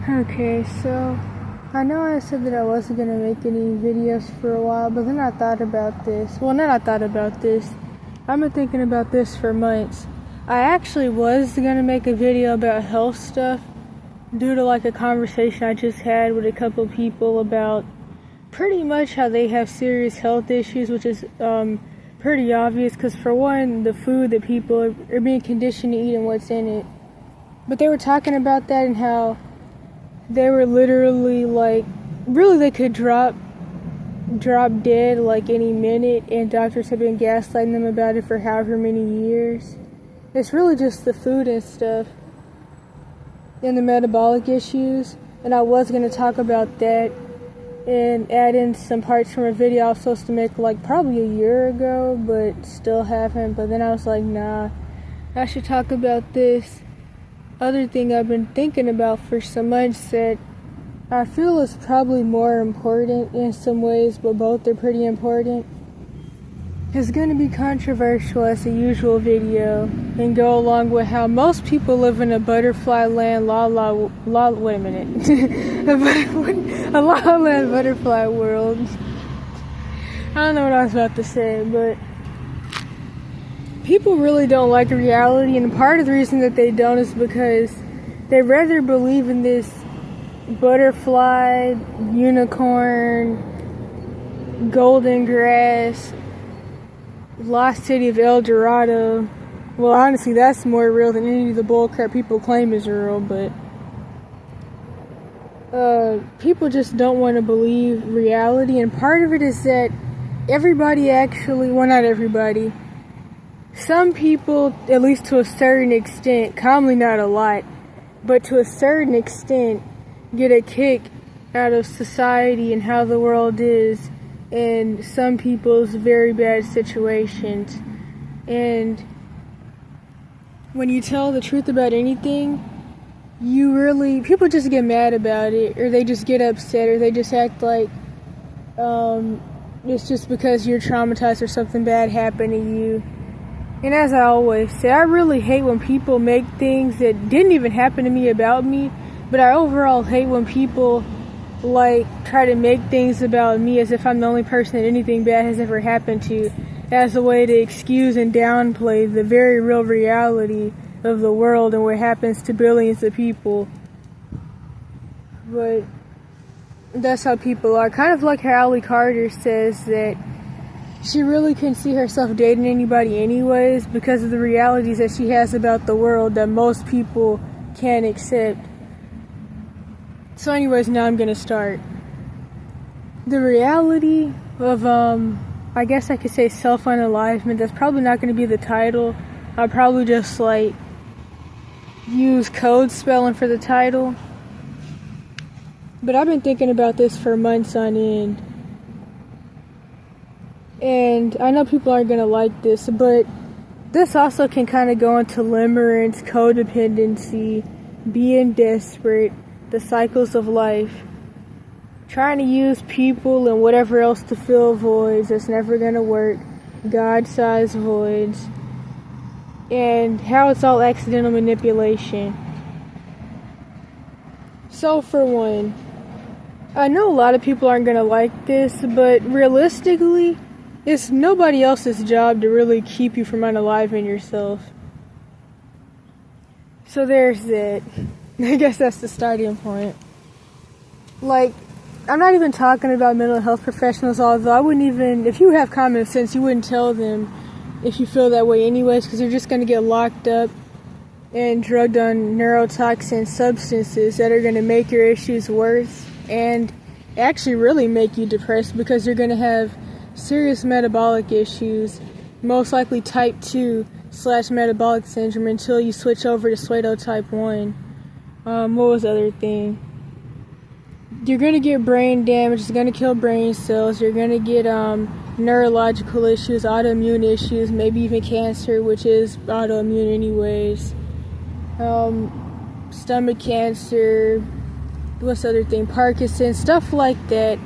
Okay, so I know I said that I wasn't going to make any videos for a while, but then I thought about this. Well, not I thought about this. I've been thinking about this for months. I actually was going to make a video about health stuff due to like a conversation I just had with a couple people about pretty much how they have serious health issues, which is pretty obvious because for one, the food that people are being conditioned to eat and what's in it. But they were talking about that and how they were literally like, really they could drop dead like any minute, and doctors have been gaslighting them about it for however many years. It's really just the food and stuff and the metabolic issues, and I was going to talk about that and add in some parts from a video I was supposed to make like probably a year ago, but still haven't. But then I was like, nah, I should talk about this other thing I've been thinking about for some months that I feel is probably more important in some ways, but both are pretty important. It's going to be controversial as a usual video and go along with how most people live in a butterfly land, wait a minute, a la land butterfly world. I don't know what I was about to say, but people really don't like reality, and part of the reason that they don't is because they rather believe in this butterfly, unicorn, golden grass, lost city of El Dorado. Well, honestly, that's more real than any of the bullcrap people claim is real, but people just don't want to believe reality, and part of it is that everybody actually, well, not everybody, some people, at least to a certain extent, commonly not a lot, but to a certain extent, get a kick out of society and how the world is in some people's very bad situations. And when you tell the truth about anything, people just get mad about it, or they just get upset, or they just act like it's just because you're traumatized or something bad happened to you. And as I always say, I really hate when people make things that didn't even happen to me about me, but I overall hate when people like try to make things about me as if I'm the only person that anything bad has ever happened to, as a way to excuse and downplay the very real reality of the world and what happens to billions of people. But that's how people are. Kind of like how Allie Carter says that she really couldn't see herself dating anybody anyways because of the realities that she has about the world that most people can't accept. So anyways, now I'm gonna start. The reality of, I guess I could say self-unalivement, that's probably not gonna be the title. I'll probably just like use code spelling for the title. But I've been thinking about this for months on end. And I know people aren't gonna like this, but this also can kind of go into limerence, codependency, being desperate, the cycles of life, trying to use people and whatever else to fill voids that's never gonna work, God-sized voids, and how it's all accidental manipulation. So for one, I know a lot of people aren't gonna like this, but realistically, it's nobody else's job to really keep you from unaliving yourself. So there's that. I guess that's the starting point. Like, I'm not even talking about mental health professionals, although I wouldn't even, if you have common sense, you wouldn't tell them if you feel that way anyways, because you're just going to get locked up and drugged on neurotoxin substances that are going to make your issues worse and actually really make you depressed because you're going to have serious metabolic issues, most likely type 2/metabolic syndrome until you switch over to pseudo type 1. What was the other thing? You're going to get brain damage, it's going to kill brain cells, you're going to get neurological issues, autoimmune issues, maybe even cancer, which is autoimmune anyways, stomach cancer, what's the other thing, Parkinson's, stuff like that,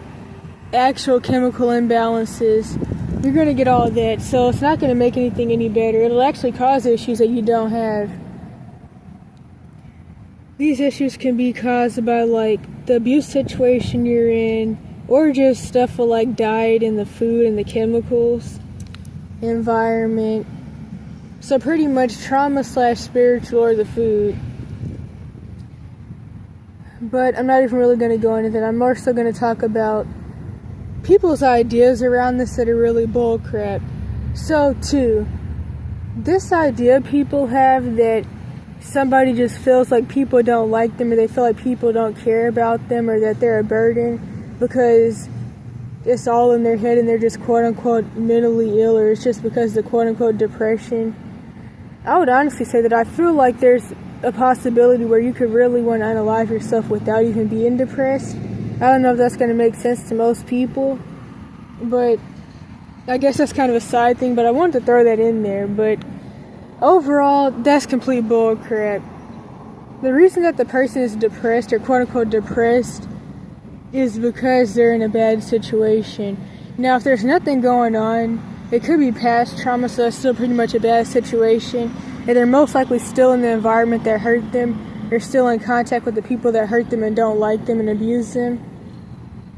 actual chemical imbalances. You're going to get all of that, so it's not going to make anything any better. It'll actually cause issues that you don't have. these issues can be caused by like the abuse situation you're in, or just stuff with like diet and the food and the chemicals, environment. So pretty much trauma/spiritual or the food. But I'm not even really going to go into that. I'm more so going to talk about people's ideas around this that are really bullcrap. So, too, this idea people have that somebody just feels like people don't like them, or they feel like people don't care about them, or that they're a burden because it's all in their head and they're just quote-unquote mentally ill, or it's just because of the quote-unquote depression. I would honestly say that I feel like there's a possibility where you could really want to unalive yourself without even being depressed. I don't know if that's going to make sense to most people, but I guess that's kind of a side thing, but I wanted to throw that in there. But overall, that's complete bull crap. The reason that the person is depressed, or quote-unquote depressed, is because they're in a bad situation. Now, if there's nothing going on, it could be past trauma, so it's still pretty much a bad situation, and they're most likely still in the environment that hurt them. They're still in contact with the people that hurt them and don't like them and abuse them.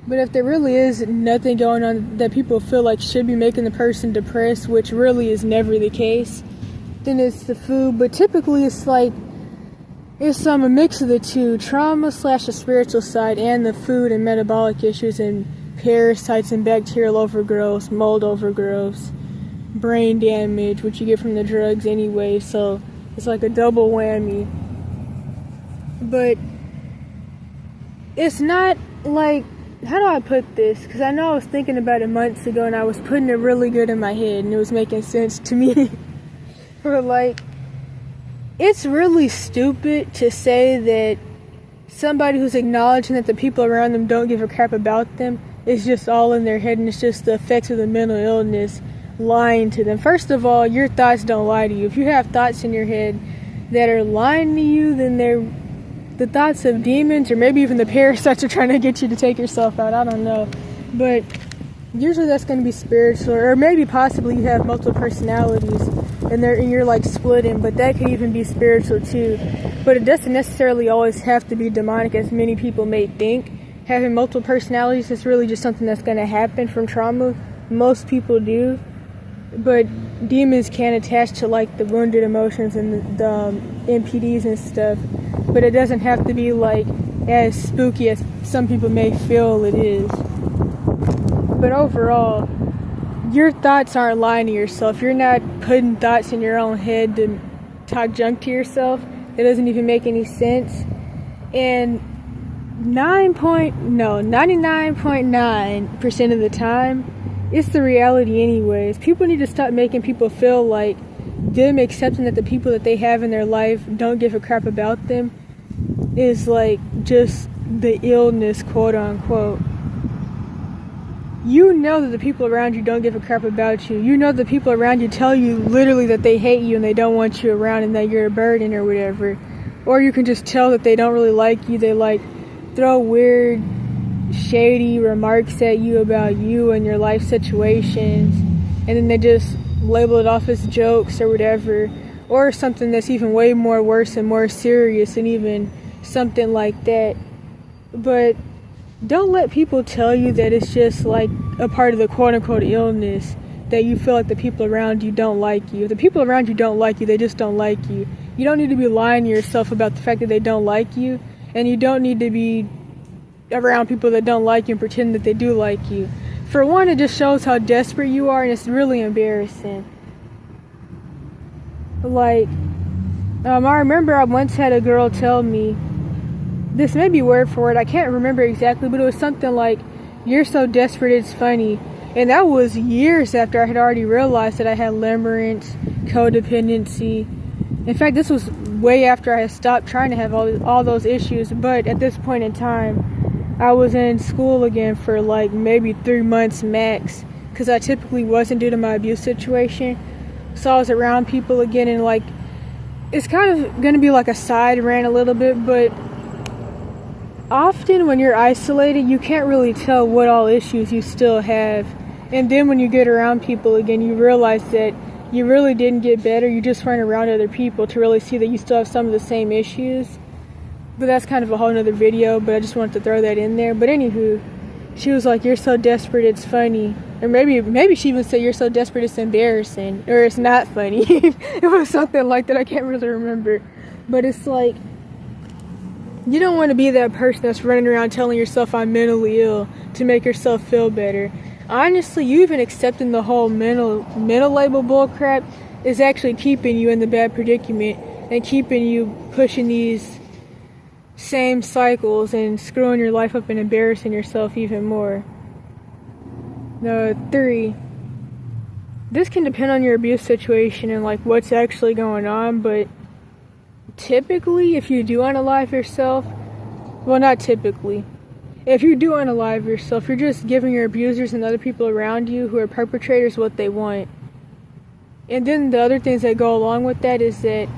But if there really is nothing going on that people feel like should be making the person depressed, which really is never the case, then it's the food. But typically it's like, it's a mix of the two, trauma/the spiritual side, and the food and metabolic issues and parasites and bacterial overgrowth, mold overgrowth, brain damage, which you get from the drugs anyway, so it's like a double whammy. But it's not like, how do I put this? Because I know I was thinking about it months ago and I was putting it really good in my head and it was making sense to me. But like, it's really stupid to say that somebody who's acknowledging that the people around them don't give a crap about them is just all in their head, and it's just the effects of the mental illness lying to them. First of all, your thoughts don't lie to you. If you have thoughts in your head that are lying to you, then they're the thoughts of demons, or maybe even the parasites are trying to get you to take yourself out. I don't know. But usually that's going to be spiritual, or maybe possibly you have multiple personalities and you're like splitting, but that could even be spiritual too. But it doesn't necessarily always have to be demonic, as many people may think. Having multiple personalities is really just something that's going to happen from trauma. Most people do. But demons can attach to like the wounded emotions and the MPDs and stuff. But it doesn't have to be like as spooky as some people may feel it is. But overall, your thoughts aren't lying to yourself. You're not putting thoughts in your own head to talk junk to yourself. It doesn't even make any sense. And 99.9% of the time, it's the reality anyways. People need to stop making people feel like them accepting that the people that they have in their life don't give a crap about them is like just the illness, quote unquote. You know that the people around you don't give a crap about you. You know the people around you tell you literally that they hate you and they don't want you around and that you're a burden or whatever. Or you can just tell that they don't really like you. They like throw weird, shady remarks at you about you and your life situations, and then they just label it off as jokes or whatever, or something that's even way more worse and more serious, and even something like that. But don't let people tell you that it's just like a part of the quote-unquote illness, that you feel like the people around you don't like you. If the people around you don't like you, they just don't like you. You don't need to be lying to yourself about the fact that they don't like you, and you don't need to be around people that don't like you and pretend that they do like you. For one, it just shows how desperate you are, and it's really embarrassing. Like, I remember I once had a girl tell me, this may be word for word, I can't remember exactly, but it was something like, "You're so desperate it's funny." And that was years after I had already realized that I had limerence, codependency. In fact, this was way after I had stopped trying to have all those issues. But at this point in time, I was in school again for like maybe 3 months max, because I typically wasn't due to my abuse situation. So I was around people again, and like, it's kind of going to be like a side rant a little bit, but often when you're isolated, you can't really tell what all issues you still have. And then when you get around people again, you realize that you really didn't get better. You just weren't around other people to really see that you still have some of the same issues. But that's kind of a whole nother video, but I just wanted to throw that in there. But anywho, she was like, "You're so desperate, it's funny." Or maybe she even said, "You're so desperate, it's embarrassing." Or it's not funny. It was something like that, I can't really remember. But it's like, you don't want to be that person that's running around telling yourself I'm mentally ill to make yourself feel better. Honestly, you even accepting the whole mental label bullcrap is actually keeping you in the bad predicament and keeping you pushing these same cycles and screwing your life up and embarrassing yourself even more. 3, this can depend on your abuse situation and like what's actually going on, but typically if you do unalive yourself, well, not typically, if you do unalive yourself, you're just giving your abusers and other people around you who are perpetrators what they want. And then the other things that go along with that is that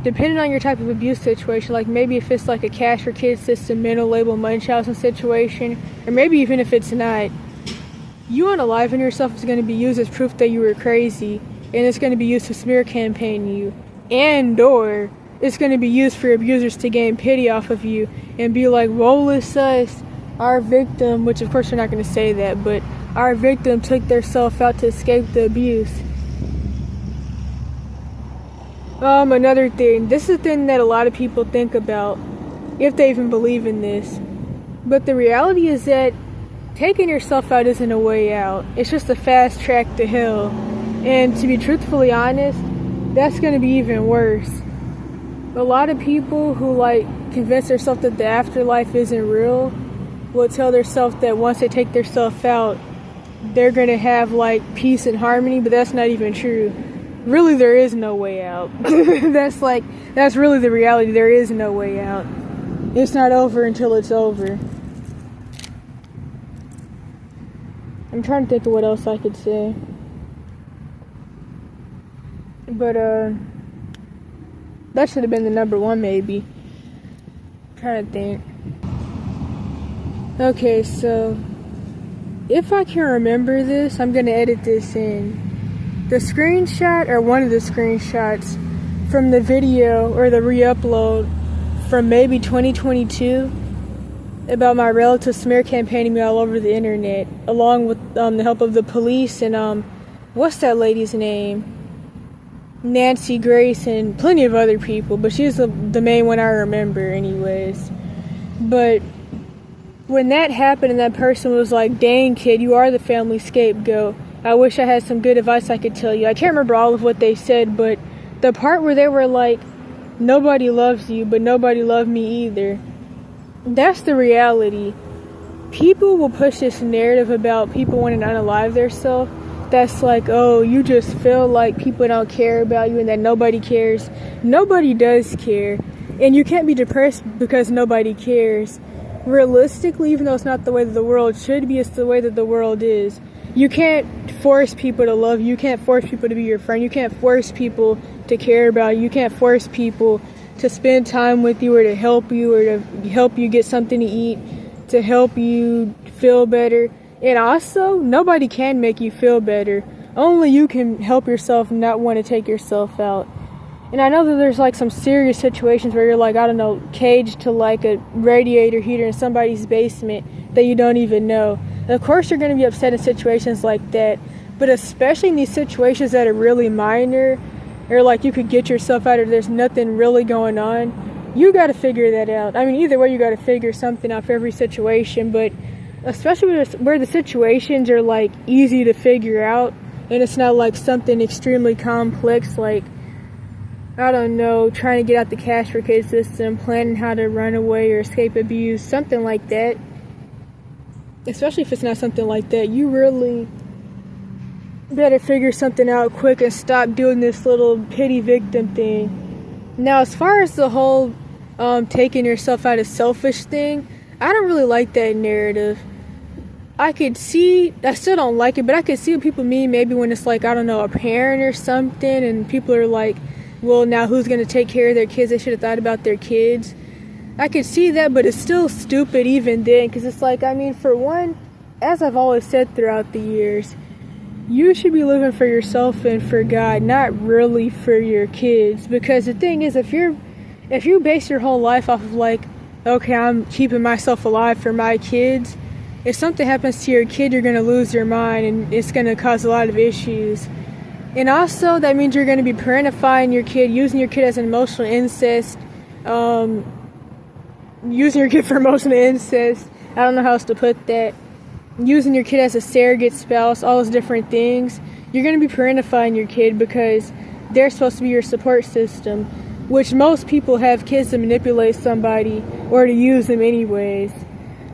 depending on your type of abuse situation, like maybe if it's like a cash for kids system, mental label Munchausen situation, or maybe even if it's not, you unaliving yourself is going to be used as proof that you were crazy, and it's going to be used to smear campaign you, and or it's going to be used for abusers to gain pity off of you and be like, "Woe is us, our victim," which of course you're not going to say that, but our victim took their self out to escape the abuse. Another thing, this is a thing that a lot of people think about, if they even believe in this, but the reality is that taking yourself out isn't a way out. It's just a fast track to hell. And to be truthfully honest, that's going to be even worse. A lot of people who like convince themselves that the afterlife isn't real will tell themselves that once they take themselves out, they're going to have like peace and harmony, but that's not even true. Really, there is no way out. That's really the reality. There is no way out. It's not over until it's over. I'm trying to think of what else I could say. But, that should have been the number 1, maybe. I'm trying to think. Okay, so if I can remember this, I'm going to edit this in. The screenshot, or one of the screenshots from the video, or the re-upload from maybe 2022 about my relative smear campaigning me all over the internet, along with the help of the police and what's that lady's name? Nancy Grace and plenty of other people, but she's the main one I remember anyways. But when that happened and that person was like, "Dang kid, you are the family scapegoat. I wish I had some good advice I could tell you." I can't remember all of what they said, but the part where they were like, "Nobody loves you, but nobody loved me either." That's the reality. People will push this narrative about people wanting to unalive themselves. That's like, oh, you just feel like people don't care about you and that nobody cares. Nobody does care. And you can't be depressed because nobody cares. Realistically, even though it's not the way that the world should be, it's the way that the world is. You can't force people to love you. You can't force people to be your friend. You can't force people to care about you. You can't force people to spend time with you or to help you or to help you get something to eat, to help you feel better. And also, nobody can make you feel better. Only you can help yourself not want to take yourself out. And I know that there's like some serious situations where you're like, I don't know, caged to like a radiator heater in somebody's basement that you don't even know. Of course you're going to be upset in situations like that, but especially in these situations that are really minor, or like you could get yourself out or there's nothing really going on, you got to figure that out. I mean, either way, you got to figure something out for every situation, but especially where the situations are like easy to figure out and it's not like something extremely complex, like, I don't know, trying to get out the cash for kids system, planning how to run away or escape abuse, something like that. Especially if it's not something like that, you really better figure something out quick and stop doing this little pity victim thing. Now, as far as the whole taking yourself out of selfish thing, I don't really like that narrative. I still don't like it, but I could see what people mean maybe when it's like, I don't know, a parent or something, and people are like, well, now who's going to take care of their kids? They should have thought about their kids. I could see that, but it's still stupid even then, because it's like, I mean, for one, as I've always said throughout the years, you should be living for yourself and for God, not really for your kids. Because the thing is, if if you base your whole life off of like, okay, I'm keeping myself alive for my kids, if something happens to your kid, you're going to lose your mind, and it's going to cause a lot of issues. And also, that means you're going to be parentifying your kid, using your kid as an emotional incest, using your kid for emotional incest, I don't know how else to put that, using your kid as a surrogate spouse, all those different things. You're going to be parentifying your kid because they're supposed to be your support system, which most people have kids to manipulate somebody or to use them anyways.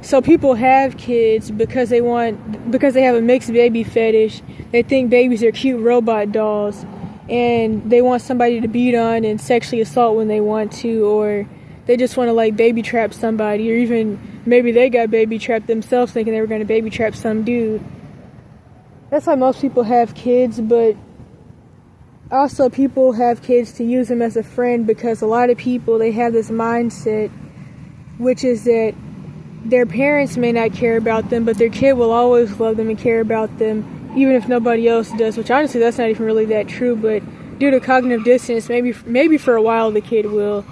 So people have kids because they have a mixed baby fetish. They think babies are cute robot dolls, and they want somebody to beat on and sexually assault when they want to, or they just want to like baby trap somebody, or even maybe they got baby trapped themselves thinking they were going to baby trap some dude. That's why most people have kids, but also people have kids to use them as a friend, because a lot of people, they have this mindset, which is that their parents may not care about them, but their kid will always love them and care about them, even if nobody else does, which honestly that's not even really that true, but due to cognitive dissonance, maybe for a while the kid will,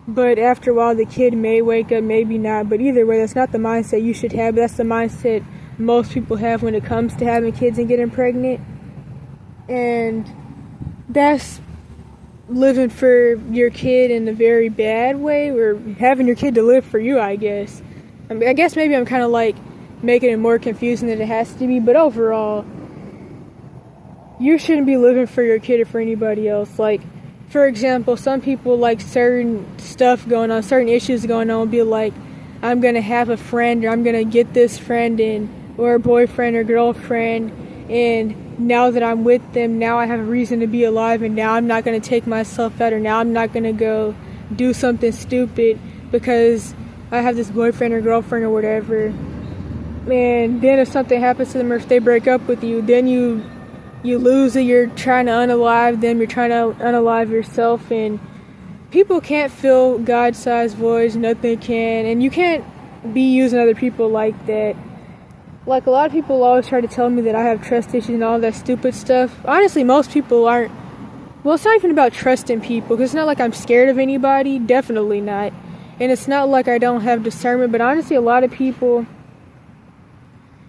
but after a while the kid may wake up, maybe not. But either way, that's not the mindset you should have. That's the mindset most people have when it comes to having kids and getting pregnant, and that's living for your kid in a very bad way, or having your kid to live for you, I guess. I guess maybe I'm kind of like making it more confusing than it has to be, but overall, you shouldn't be living for your kid or for anybody else. Like, for example, some people like certain stuff going on, certain issues going on, will be like, I'm going to have a friend, or I'm going to get this friend in, or a boyfriend or girlfriend, and now that I'm with them, now I have a reason to be alive, and now I'm not going to take myself out, or now I'm not going to go do something stupid because I have this boyfriend or girlfriend or whatever. And then if something happens to them, or if they break up with you, then you lose it. You're trying to unalive them. You're trying to unalive yourself. And people can't fill God-sized voids. Nothing can. And you can't be using other people like that. Like, a lot of people always try to tell me that I have trust issues and all that stupid stuff. Honestly, most people aren't. Well, it's not even about trusting people, because it's not like I'm scared of anybody. Definitely not. And it's not like I don't have discernment, but honestly, a lot of people,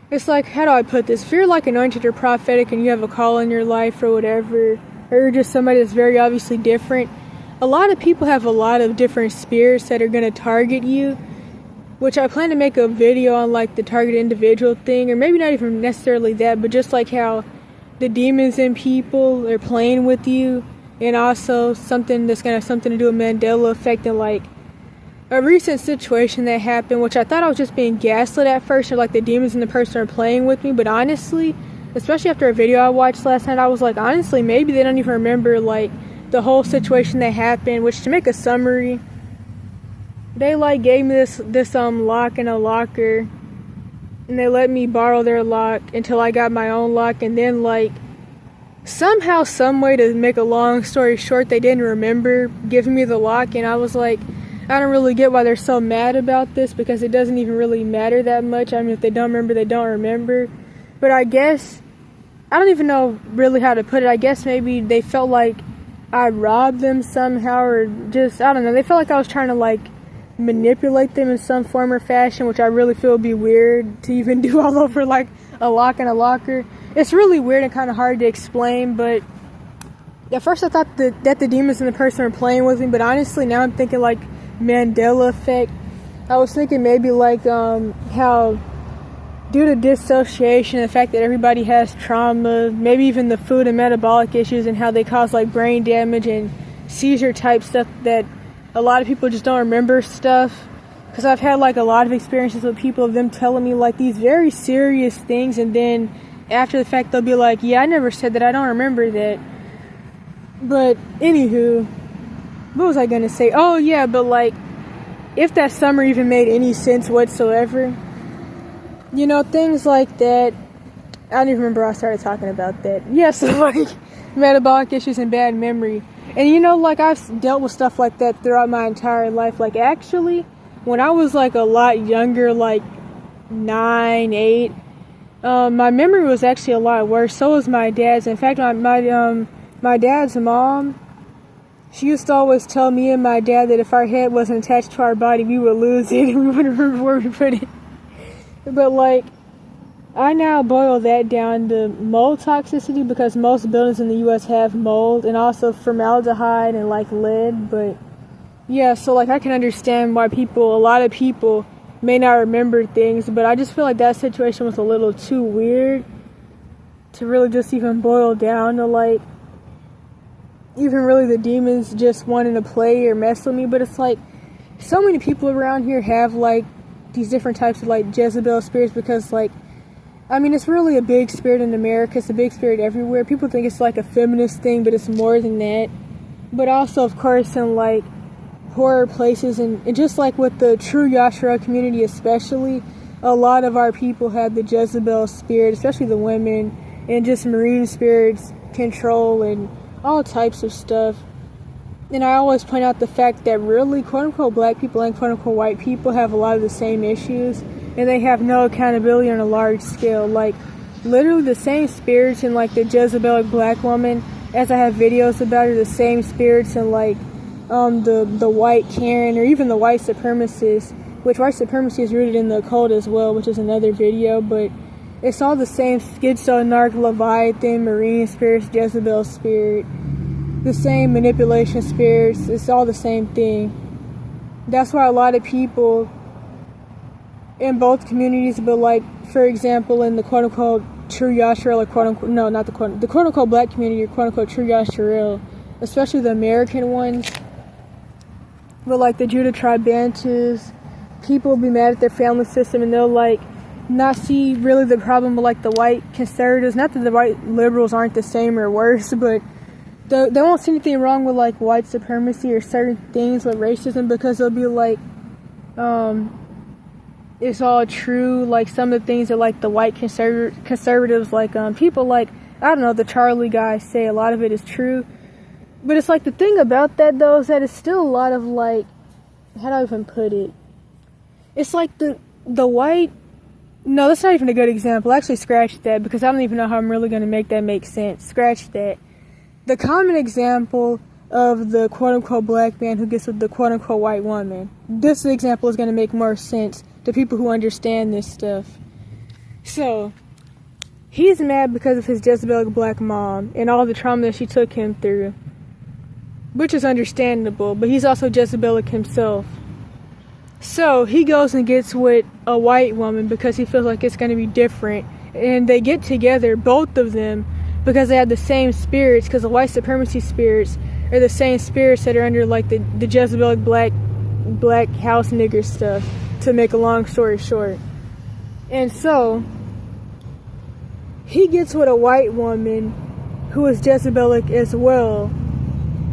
it's like, how do I put this? If you're like anointed or prophetic and you have a call in your life or whatever, or you're just somebody that's very obviously different, a lot of people have a lot of different spirits that are going to target you, which I plan to make a video on, like the target individual thing, or maybe not even necessarily that, but just like how the demons in people are playing with you, and also something that's going to have something to do with Mandela effect, and like a recent situation that happened, which I thought I was just being gaslit at first, or like the demons in the person are playing with me, but honestly, especially after a video I watched last night, I was like, honestly, maybe they don't even remember like the whole situation that happened. Which, to make a summary, they like gave me this lock in a locker, and they let me borrow their lock until I got my own lock, and then like somehow, some way, to make a long story short, they didn't remember giving me the lock. And I was like, I don't really get why they're so mad about this, because it doesn't even really matter that much. I mean, if they don't remember, they don't remember. But I guess, I don't even know really how to put it. I guess maybe they felt like I robbed them somehow, or just, I don't know. They felt like I was trying to like manipulate them in some form or fashion, which I really feel would be weird to even do all over like a lock and a locker. It's really weird and kind of hard to explain, but at first I thought that the demons in the person were playing with me, but honestly now I'm thinking like Mandela effect. I was thinking maybe like how due to dissociation, the fact that everybody has trauma, maybe even the food and metabolic issues, and how they cause like brain damage and seizure type stuff, that a lot of people just don't remember stuff. Because I've had like a lot of experiences with people of them telling me like these very serious things, and then after the fact they'll be like, yeah, I never said that, I don't remember that. But anywho, what was I gonna say? Oh yeah, but like, if that summary even made any sense whatsoever, you know, things like that. I don't even remember how I started talking about that. Yes, yeah, so like metabolic issues and bad memory. And you know, like, I've dealt with stuff like that throughout my entire life. Like, actually, when I was like a lot younger, like 9, 8, my memory was actually a lot worse. So was my dad's. In fact, my dad's mom, She used to always tell me and my dad that if our head wasn't attached to our body, we would lose it and we wouldn't remember where we put it. But like, I now boil that down to mold toxicity, because most buildings in the U.S. have mold, and also formaldehyde and like lead. But yeah, so like I can understand why a lot of people may not remember things, but I just feel like that situation was a little too weird to really just even boil down to like, even really the demons just wanting to play or mess with me. But it's like, so many people around here have like these different types of like Jezebel spirits, because like, I mean, it's really a big spirit in America. It's a big spirit everywhere. People think it's like a feminist thing, but it's more than that. But also, of course, in like horror places, and just like with the true Yashara community especially, a lot of our people have the Jezebel spirit, especially the women, and just marine spirits, control, and all types of stuff. And I always point out the fact that really, quote-unquote, black people and quote-unquote white people have a lot of the same issues, and they have no accountability on a large scale. Like, literally the same spirits in, like, the Jezebelic black woman, as I have videos about, are the same spirits in, like, the white Karen, or even the white supremacist, which white supremacy is rooted in the occult as well, which is another video, but it's all the same schizo, narc, leviathan, marine spirits, Jezebel spirit, the same manipulation spirits. It's all the same thing. That's why a lot of people in both communities, but like, for example, in the quote-unquote true Yashara, like quote-unquote, no, not the quote-unquote black community, or quote-unquote true Yashara, especially the American ones, but like the Judah tribe Bantus, people will be mad at their family system, and they'll like not see really the problem with like the white conservatives. Not that the white liberals aren't the same or worse, but they won't see anything wrong with like white supremacy or certain things with racism, because they'll be like, it's all true. Like some of the things that like the white conservatives, like people like, I don't know, the Charlie guys say, a lot of it is true. But it's like, the thing about that though is that it's still a lot of like, how do I even put it? It's like the white, no, that's not even a good example. Actually, scratch that, because I don't even know how I'm really going to make that make sense. Scratch that. The common example of the quote-unquote black man who gets with the quote-unquote white woman. This example is going to make more sense to people who understand this stuff. So, he's mad because of his Jezebelic black mom and all the trauma that she took him through, which is understandable, but he's also Jezebelic himself. So he goes and gets with a white woman because he feels like it's going to be different. And they get together, both of them, because they have the same spirits, because the white supremacy spirits are the same spirits that are under like the Jezebelic black house nigger stuff, to make a long story short. And so he gets with a white woman who is Jezebelic as well.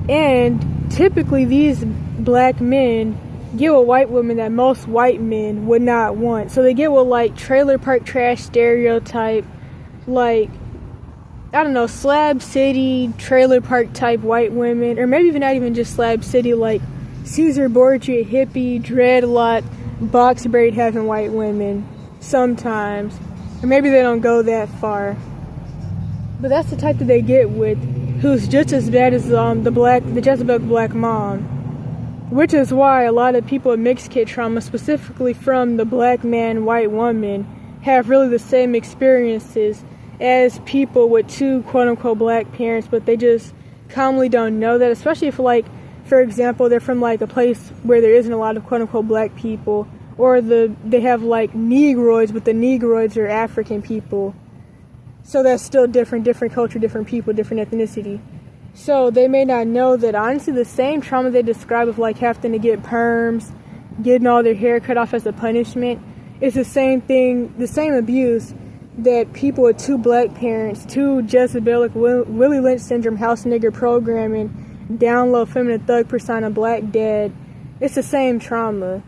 And typically these black men get with white women that most white men would not want. So they get with like trailer park trash stereotype, like, I don't know, Slab City trailer park type white women, or maybe even not even just Slab City, like Caesar Borgia hippie dreadlock box braid having white women sometimes, or maybe they don't go that far, but that's the type that they get with, who's just as bad as the Jezebel black mom. Which is why a lot of people with mixed kid trauma, specifically from the black man, white woman, have really the same experiences as people with two quote-unquote black parents, but they just commonly don't know that, especially if, like, for example, they're from, like, a place where there isn't a lot of quote-unquote black people, or they have, like, negroids, but the negroids are African people. So that's still different culture, different people, different ethnicity. So they may not know that, honestly, the same trauma they describe of like having to get perms, getting all their hair cut off as a punishment, is the same thing, the same abuse that people with two black parents, two Jezebelic Willie Lynch syndrome house nigger programming, down low feminine thug persona black dad, it's the same trauma.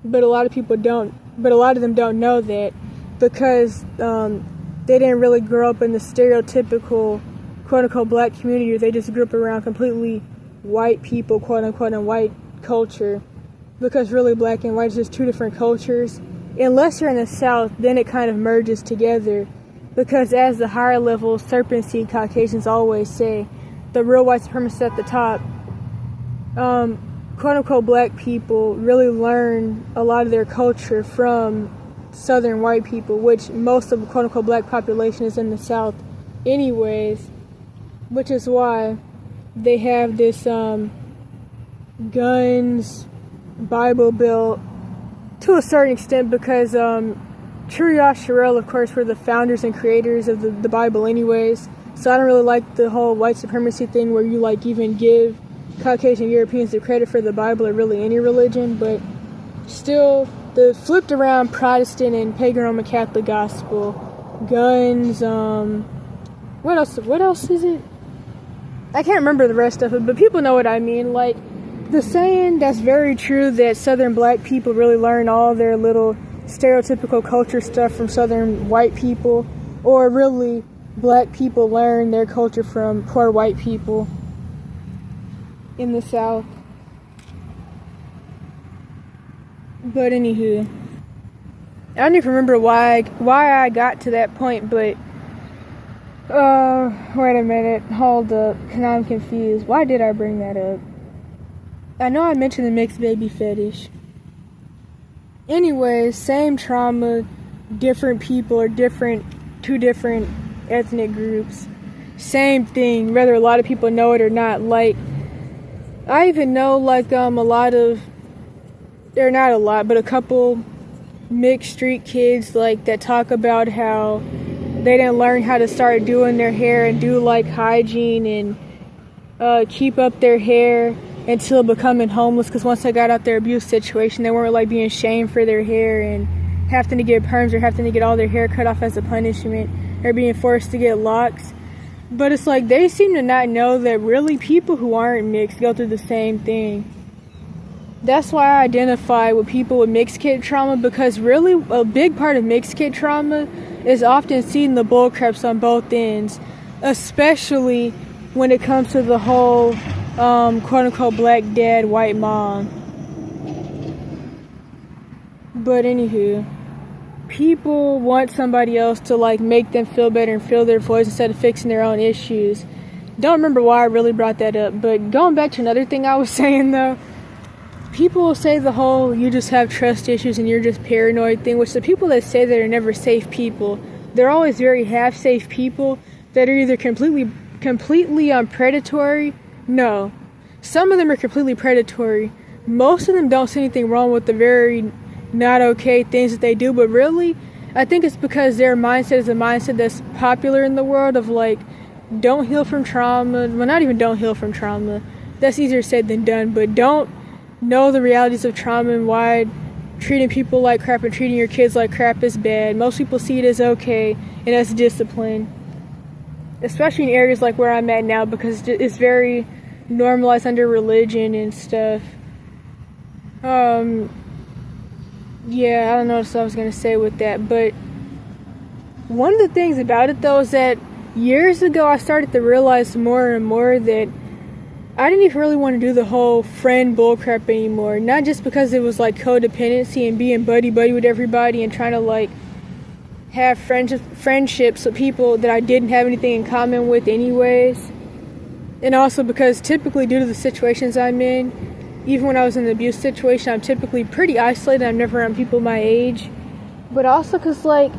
But a lot of them don't know that, because they didn't really grow up in the stereotypical quote-unquote black community, or they just grew up around completely white people, quote-unquote, and white culture, because really black and white is just two different cultures. Unless you're in the South, then it kind of merges together, because as the higher level serpent seed Caucasians always say, the real white supremacists at the top, quote-unquote black people really learn a lot of their culture from southern white people, which most of the quote-unquote black population is in the South anyways, which is why they have this guns, Bible Belt, to a certain extent, because True Yasharel, of course, were the founders and creators of the Bible anyways, so I don't really like the whole white supremacy thing where you like even give Caucasian Europeans the credit for the Bible or really any religion, but still, the flipped around Protestant and pagan Roman Catholic gospel, guns, what else is it? I can't remember the rest of it, but people know what I mean. Like, the saying that's very true that southern black people really learn all their little stereotypical culture stuff from southern white people, or really black people learn their culture from poor white people in the South. But anywho, I don't even remember why I got to that point, but wait a minute, hold up, now I'm confused. Why did I bring that up? I know I mentioned the mixed baby fetish. Anyways, same trauma, different people, or two different ethnic groups. Same thing, whether a lot of people know it or not. Like, I even know, like, a couple mixed street kids, like, that talk about how they didn't learn how to start doing their hair and do, like, hygiene and keep up their hair until becoming homeless, because once they got out their abuse situation, they weren't, like, being shamed for their hair and having to get perms or having to get all their hair cut off as a punishment or being forced to get locks. But it's like they seem to not know that really people who aren't mixed go through the same thing. That's why I identify with people with mixed kid trauma, because really a big part of mixed kid trauma is often seeing the bull craps on both ends, especially when it comes to the whole quote-unquote black dad, white mom. But anywho, people want somebody else to like make them feel better and fill their voice instead of fixing their own issues. Don't remember why I really brought that up, but going back to another thing I was saying though, people will say the whole you just have trust issues and you're just paranoid thing, which the people that say that are never safe people. They're always very half safe people that are either completely predatory. No, some of them are completely predatory. Most of them don't see anything wrong with the very not okay things that they do, but really I think it's because their mindset is a mindset that's popular in the world of like, don't heal from trauma. Well, not even don't heal from trauma, that's easier said than done, but don't know the realities of trauma and why treating people like crap and treating your kids like crap is bad. Most people see it as okay and as discipline, especially in areas like where I'm at now, because it's very normalized under religion and stuff. Yeah, I don't know what else I was going to say with that, but one of the things about it though is that years ago I started to realize more and more that I didn't even really want to do the whole friend bullcrap anymore. Not just because it was like codependency and being buddy-buddy with everybody and trying to like have friendships with people that I didn't have anything in common with anyways. And also because typically due to the situations I'm in, even when I was in the abuse situation, I'm typically pretty isolated. I'm never around people my age. But also because, like,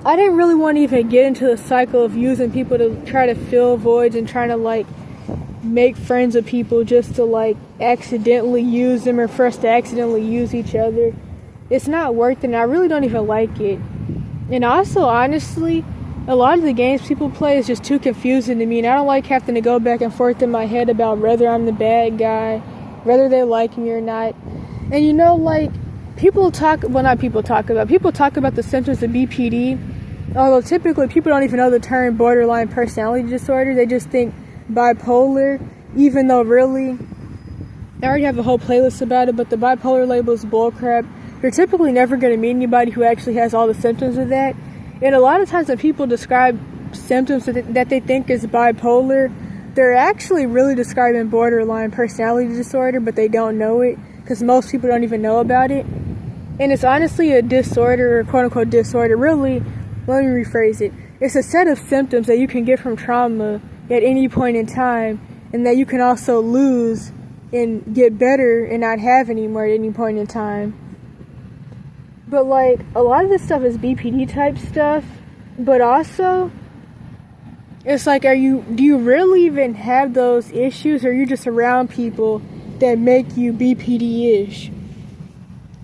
I didn't really want to even get into the cycle of using people to try to fill voids and trying to, like, make friends with people just to, like, accidentally use them or for us to accidentally use each other. It's not worth it, and I really don't even like it. And also, honestly, a lot of the games people play is just too confusing to me, and I don't like having to go back and forth in my head about whether I'm the bad guy, whether they like me or not. And you know, like, people talk about the symptoms of BPD, although typically people don't even know the term borderline personality disorder. They just think bipolar, even though really, I already have a whole playlist about it, but the bipolar label is bullcrap. You're typically never going to meet anybody who actually has all the symptoms of that. And a lot of times when people describe symptoms that they think is bipolar, they're actually really describing borderline personality disorder, but they don't know it because most people don't even know about it. And it's honestly a disorder, or quote-unquote disorder. Really, let me rephrase it. It's a set of symptoms that you can get from trauma at any point in time, and that you can also lose and get better and not have anymore at any point in time. But like, a lot of this stuff is BPD type stuff, but also it's like, do you really even have those issues, or are you just around people that make you BPD-ish?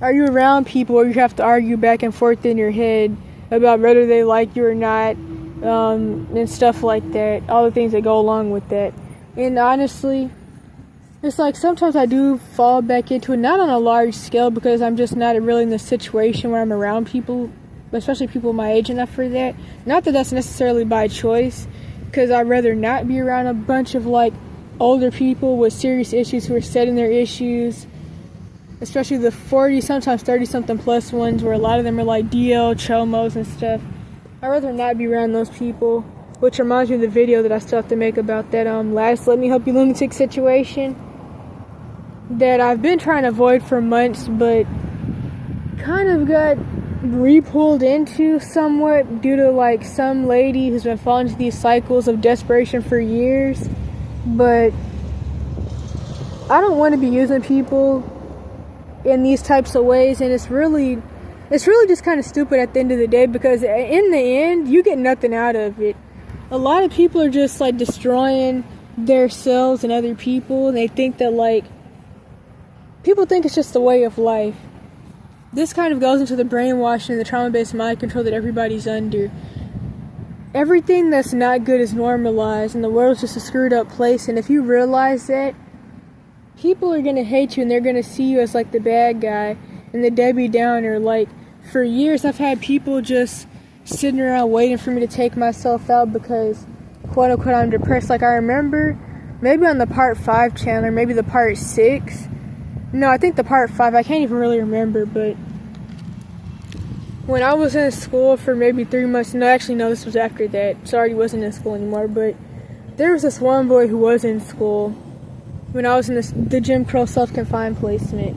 Are you around people where you have to argue back and forth in your head about whether they like you or not, and stuff like that, all the things that go along with that? And honestly, it's like sometimes I do fall back into it, not on a large scale, because I'm just not really in the situation where I'm around people, especially people my age enough for that. Not that that's necessarily by choice, because I'd rather not be around a bunch of like older people with serious issues who are setting their issues, especially the 40, sometimes 30-something plus ones, where a lot of them are like DL, chomos and stuff. I'd rather not be around those people, which reminds me of the video that I still have to make about that last Let Me Help You Lunatic situation that I've been trying to avoid for months, but kind of got re-pulled into somewhat due to like some lady who's been falling into these cycles of desperation for years. But I don't want to be using people in these types of ways, and it's really just kind of stupid at the end of the day, because in the end you get nothing out of it. A lot of people are just like destroying themselves and other people, and they think that like people think it's just the way of life. This kind of goes into the brainwashing and the trauma-based mind control that everybody's under. Everything that's not good is normalized, and the world's just a screwed up place. And if you realize that, people are going to hate you, and they're going to see you as like the bad guy and the Debbie Downer. Like, for years I've had people just sitting around waiting for me to take myself out because, quote unquote, I'm depressed. Like, I remember maybe on the part 5 channel, or maybe the part 6. No, I think the part 5, I can't even really remember, but when I was in school for maybe 3 months, no, this was after that, so I already wasn't in school anymore, but there was this one boy who was in school when I was in the Jim Crow self-confined placement,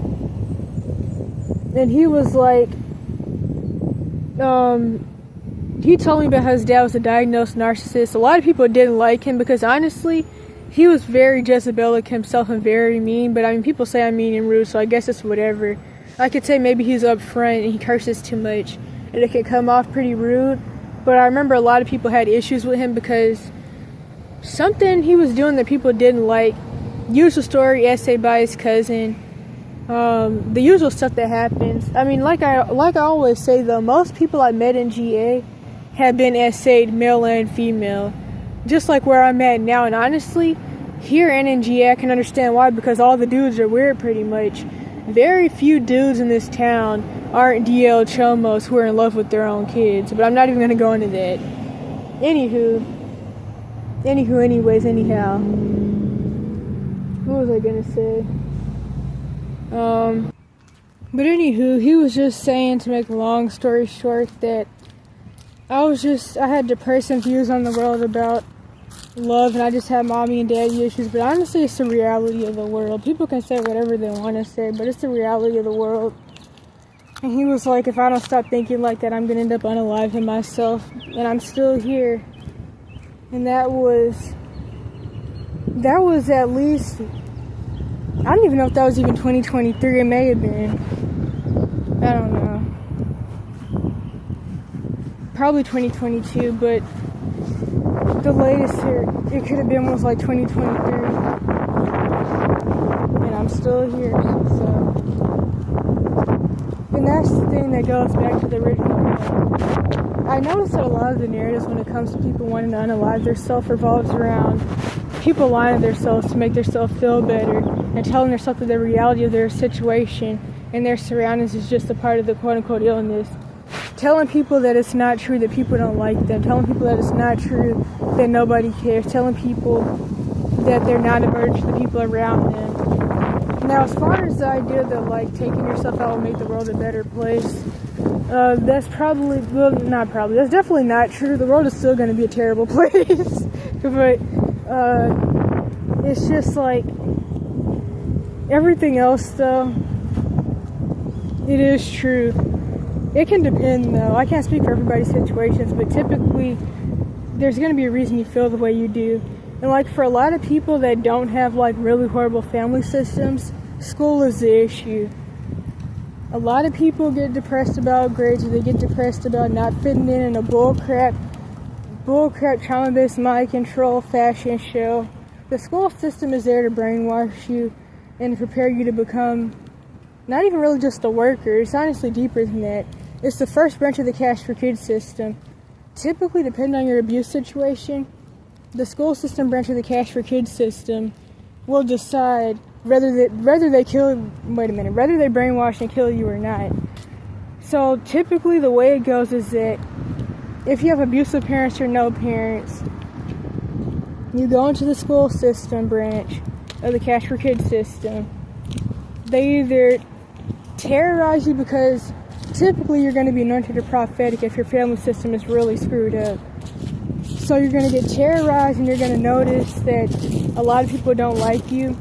and he was like, he told me about how his dad was a diagnosed narcissist. A lot of people didn't like him because, honestly, he was very Jezebelic himself and very mean, but I mean, people say I'm mean and rude, so I guess it's whatever. I could say maybe he's up front and he curses too much, and it could come off pretty rude, but I remember a lot of people had issues with him because something he was doing that people didn't like. Usual story, essay by his cousin, the usual stuff that happens. I mean, like I always say though, most people I met in GA have been essayed, male and female, just like where I'm at now. And honestly, here and in GA, I can understand why, because all the dudes are weird pretty much. Very few dudes in this town aren't DL chomos who are in love with their own kids, but I'm not even going to go into that. Anyhow. What was I going to say? But anywho, he was just saying, to make a long story short, that I had depressing views on the world about love, and I just had mommy and daddy issues, but honestly, it's the reality of the world. People can say whatever they want to say, but it's the reality of the world. And he was like, if I don't stop thinking like that, I'm going to end up unaliving myself, and I'm still here. And that was at least, I don't even know if that was even 2023, it may have been, I don't know, probably 2022, but the latest here, it could have been, was like 2023, and I'm still here, so, and that's the thing that goes back to the original point. I noticed that a lot of the narratives when it comes to people wanting to unalive themselves revolves around people lying to themselves to make themselves feel better, and telling themselves that the reality of their situation and their surroundings is just a part of the quote-unquote illness. Telling people that it's not true that people don't like them. Telling people that it's not true that nobody cares. Telling people that they're not a burden to the people around them. Now, as far as the idea that, like, taking yourself out will make the world a better place, that's probably, well, not probably, that's definitely not true. The world is still going to be a terrible place. But, it's just, like, everything else, though, it is true. It can depend, though. I can't speak for everybody's situations, but typically, there's going to be a reason you feel the way you do. And like for a lot of people that don't have like really horrible family systems, school is the issue. A lot of people get depressed about grades, or they get depressed about not fitting in a bullcrap trauma-based mind control fashion show. The school system is there to brainwash you and prepare you to become not even really just a worker. It's honestly deeper than that. It's the first branch of the Cash for Kids system. Typically, depending on your abuse situation, the school system branch of the Cash for Kids system will decide whether they brainwash and kill you or not. So typically the way it goes is that if you have abusive parents or no parents, you go into the school system branch of the Cash for Kids system. They either terrorize you, because typically you're going to be anointed or prophetic if your family system is really screwed up. So you're going to get terrorized, and you're going to notice that a lot of people don't like you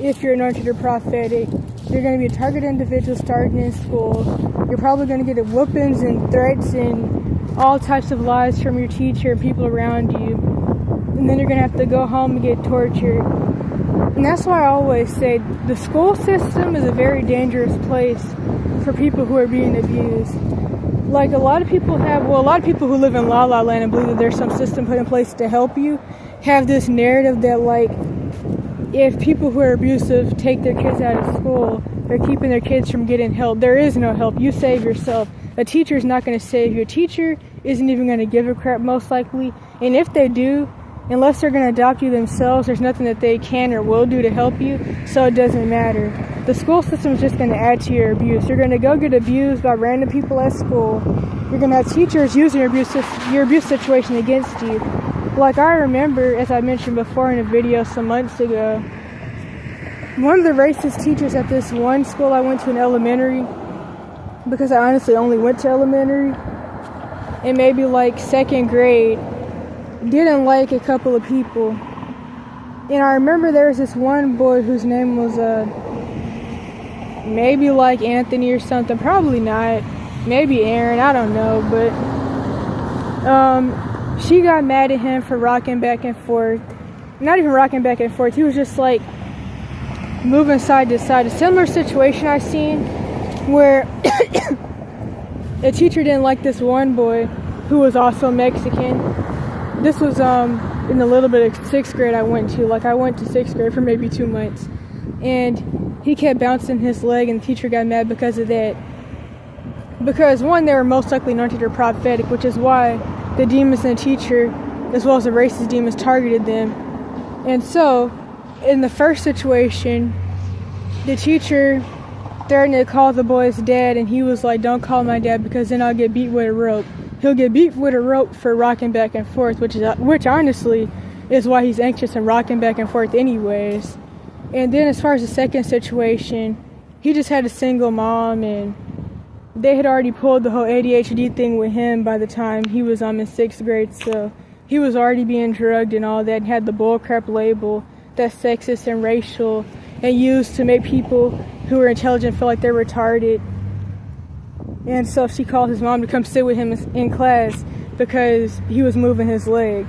if you're anointed or prophetic. You're going to be a targeted individual starting in school. You're probably going to get whoopings and threats and all types of lies from your teacher and people around you. And then you're going to have to go home and get tortured. And that's why I always say the school system is a very dangerous place for people who are being abused. Like a lot of people who live in La La Land and believe that there's some system put in place to help you, have this narrative that like, if people who are abusive take their kids out of school, they're keeping their kids from getting help. There is no help. You save yourself. A teacher is not going to save you. A teacher isn't even going to give a crap, most likely. And if they do, unless they're going to adopt you themselves, there's nothing that they can or will do to help you, so it doesn't matter. The school system is just going to add to your abuse. You're going to go get abused by random people at school. You're going to have teachers using your abuse situation against you. Like I remember, as I mentioned before in a video some months ago, one of the racist teachers at this one school I went to in elementary, because I honestly only went to elementary, and maybe like second grade, didn't like a couple of people. And I remember there was this one boy whose name was maybe like Anthony or something, probably not, maybe Aaron, I don't know, but she got mad at him for rocking back and forth. Not even rocking back and forth, he was just like moving side to side. A similar situation I seen where a teacher didn't like this one boy who was also Mexican. This was in a little bit of sixth grade I went to. Like I went to sixth grade for maybe 2 months. And he kept bouncing his leg, and the teacher got mad because of that. Because one, they were most likely anointed or prophetic, which is why the demons and the teacher, as well as the racist demons, targeted them. And so, in the first situation, the teacher threatened to call the boy's dad, and he was like, "Don't call my dad because then I'll get beat with a rope." He'll get beat with a rope for rocking back and forth, which honestly is why he's anxious and rocking back and forth anyways. And then as far as the second situation, he just had a single mom, and they had already pulled the whole ADHD thing with him by the time he was in sixth grade, so he was already being drugged and all that, and had the bullcrap label that's sexist and racial and used to make people who are intelligent feel like they're retarded. And so she called his mom to come sit with him in class because he was moving his leg.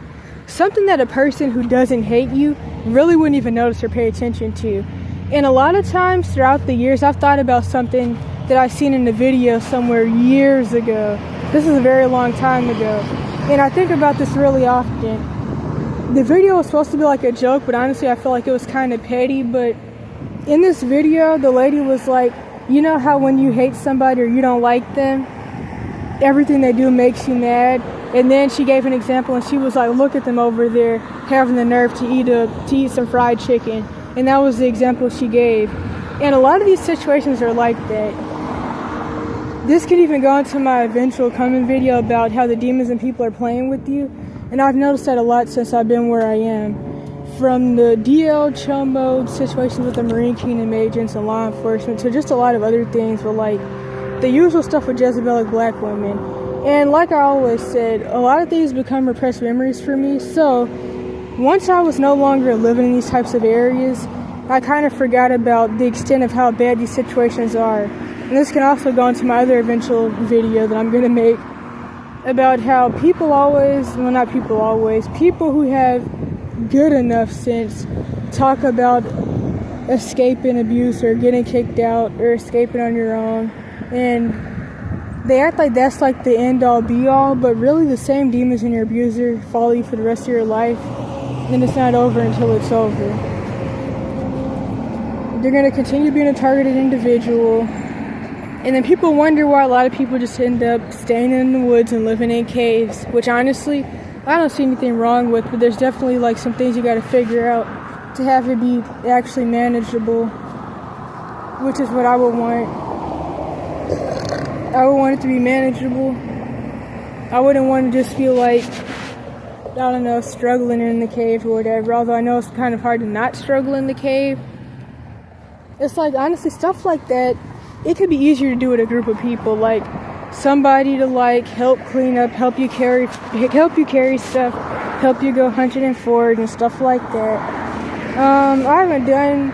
Something that a person who doesn't hate you really wouldn't even notice or pay attention to. And a lot of times throughout the years, I've thought about something that I've seen in a video somewhere years ago. This is a very long time ago. And I think about this really often. The video was supposed to be like a joke, but honestly I feel like it was kind of petty. But in this video, the lady was like, you know how when you hate somebody or you don't like them, everything they do makes you mad? And then she gave an example, and she was like, look at them over there having the nerve to eat some fried chicken. And that was the example she gave. And a lot of these situations are like that. This could even go into my eventual coming video about how the demons and people are playing with you. And I've noticed that a lot since I've been where I am. From the DL Chumbo situations with the Marine Kingdom agents and law enforcement to just a lot of other things, but like the usual stuff with Jezebelic black women. And like I always said, a lot of things become repressed memories for me. So once I was no longer living in these types of areas, I kind of forgot about the extent of how bad these situations are. And this can also go into my other eventual video that I'm going to make about how people who have good enough sense talk about escaping abuse or getting kicked out or escaping on your own, and they act like that's like the end all be all, but really the same demons in your abuser follow you for the rest of your life, and it's not over until it's over. They're going to continue being a targeted individual, and then people wonder why a lot of people just end up staying in the woods and living in caves, which honestly I don't see anything wrong with, but there's definitely like some things you got to figure out to have it be actually manageable, which is what I would want. I would want it to be manageable. I wouldn't want to just feel like, I don't know, struggling in the cave or whatever, although I know it's kind of hard to not struggle in the cave. It's like, honestly, stuff like that, it could be easier to do with a group of people, like somebody to like help clean up, help you carry stuff, help you go hunting and forage and stuff like that. I haven't done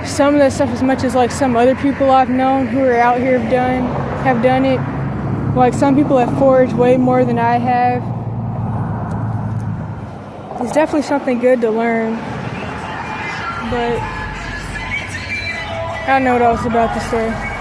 some of that stuff as much as like some other people I've known who are out here have done it. Like some people have foraged way more than I have. It's definitely something good to learn, but I don't know what else about to say.